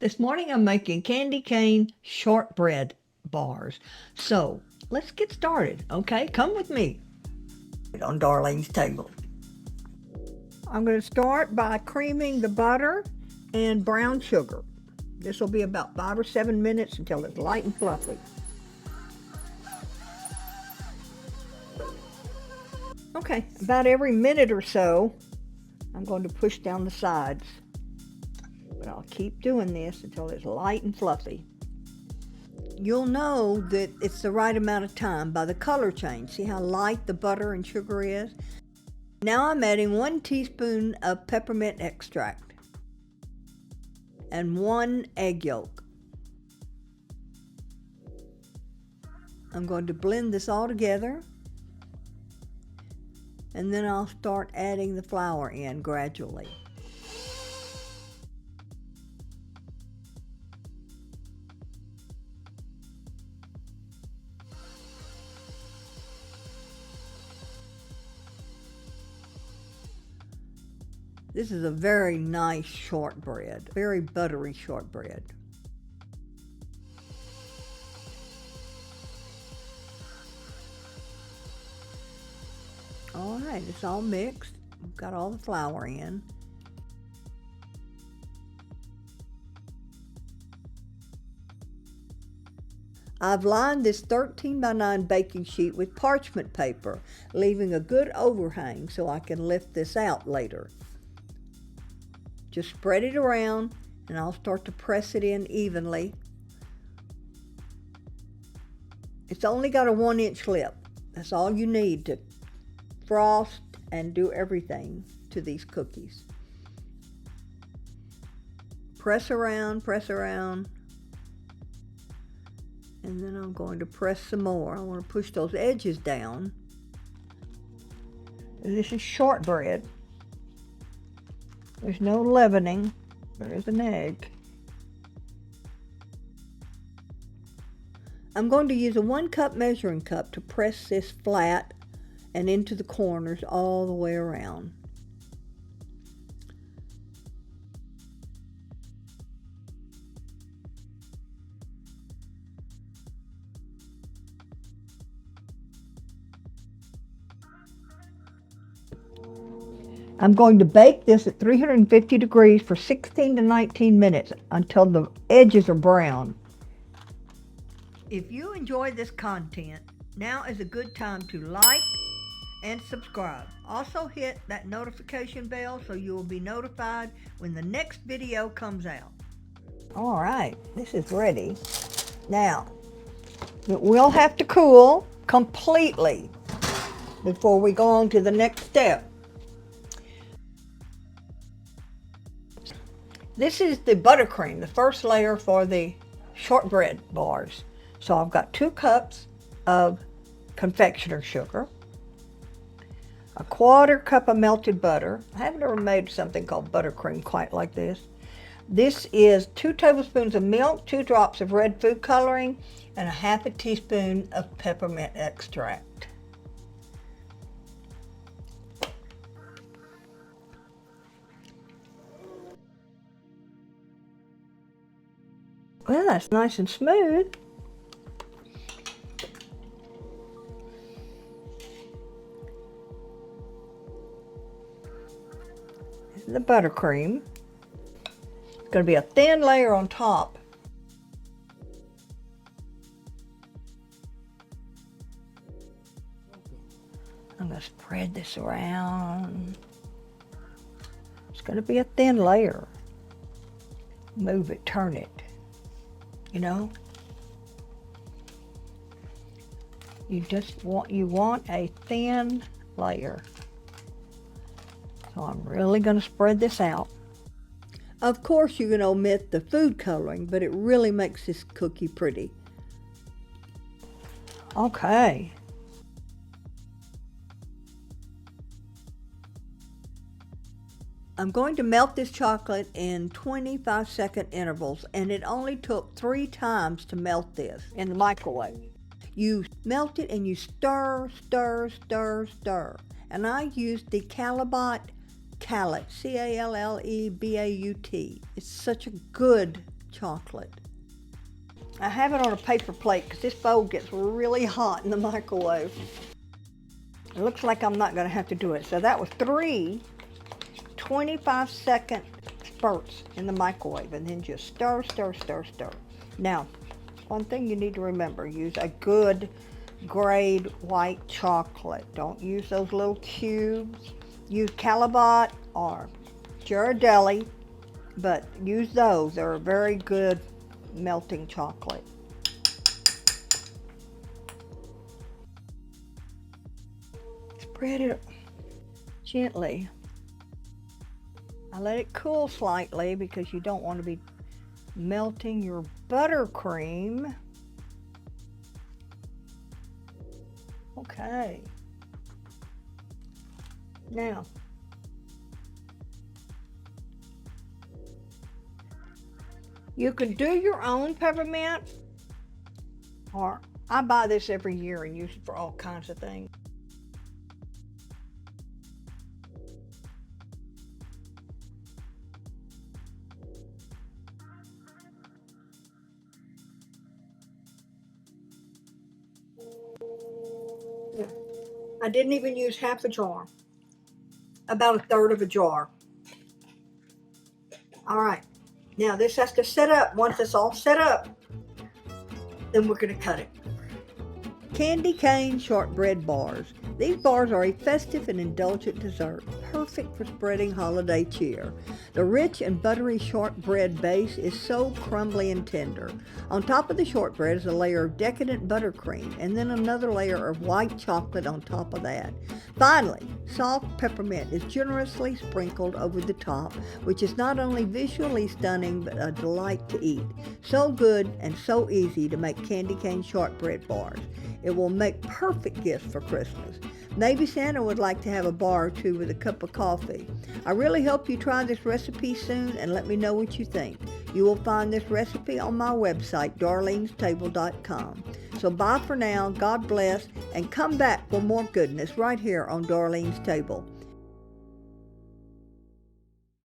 This morning I'm making candy cane shortbread bars. So let's get started, okay? Come with me. On Darlene's table. I'm going to start by creaming the butter and brown sugar. This will be about 5 or 7 minutes until it's light and fluffy. Okay, about every minute or so, I'm going to push down the sides. But I'll keep doing this until it's light and fluffy. You'll know that it's the right amount of time by the color change. See how light the butter and sugar is? Now I'm adding 1 teaspoon of peppermint extract and 1 egg yolk. I'm going to blend this all together, and then I'll start adding the flour in gradually. This is a very nice shortbread, very buttery shortbread. All right, it's all mixed. We've got all the flour in. I've lined this 13 by 9 baking sheet with parchment paper, leaving a good overhang so I can lift this out later. Just spread it around and I'll start to press it in evenly. It's only got a 1-inch lip. That's all you need to frost and do everything to these cookies. Press around, and then I'm going to press some more. I want to push those edges down. This is shortbread. There's no leavening. There is an egg. I'm going to use a 1-cup measuring cup to press this flat and into the corners all the way around. I'm going to bake this at 350 degrees for 16 to 19 minutes until the edges are brown. If you enjoy this content, now is a good time to like and subscribe. Also hit that notification bell so you will be notified when the next video comes out. All right, this is ready. Now, it will have to cool completely before we go on to the next step. This is the buttercream, the first layer for the shortbread bars. So I've got 2 cups of confectioner sugar, a 1/4 cup of melted butter. I haven't ever made something called buttercream quite like this. This is 2 tablespoons of milk, 2 drops of red food coloring, and a 1/2 teaspoon of peppermint extract. Well, that's nice and smooth. This is the buttercream. It's going to be a thin layer on top. I'm going to spread this around. It's going to be a thin layer. Move it, turn it. You know, you want a thin layer. So I'm really going to spread this out. Of course you can omit the food coloring, but it really makes this cookie pretty. Okay. I'm going to melt this chocolate in 25-second intervals, and it only took 3 times to melt this in the microwave. You melt it and you stir. And I used the Callebaut Callet, C-A-L-L-E-B-A-U-T. It's such a good chocolate. I have it on a paper plate because this bowl gets really hot in the microwave. It looks like I'm not going to have to do it. So that was 3 25-second spurts in the microwave, and then just stir, stir, stir, stir. Now, one thing you need to remember, use a good grade white chocolate. Don't use those little cubes. Use Calabat or Ghirardelli, but use those. They're a very good melting chocolate. Spread it gently. I let it cool slightly because you don't want to be melting your buttercream. Okay. Now, you can do your own peppermint, or I buy this every year and use it for all kinds of things. I didn't even use half a jar, about a third of a jar. All right, now this has to set up. Once it's all set up, then we're going to cut it. Candy Cane Shortbread Bars. These bars are a festive and indulgent dessert, perfect for spreading holiday cheer. The rich and buttery shortbread base is so crumbly and tender. On top of the shortbread is a layer of decadent buttercream, and then another layer of white chocolate on top of that. Finally, soft peppermint is generously sprinkled over the top, which is not only visually stunning, but a delight to eat. So good and so easy to make candy cane shortbread bars. It will make perfect gifts for Christmas. Maybe Santa would like to have a bar or two with a cup of coffee. I really hope you try this recipe soon and let me know what you think. You will find this recipe on my website, darlenestable.com. So bye for now, God bless, and come back for more goodness right here on Darlene's Table.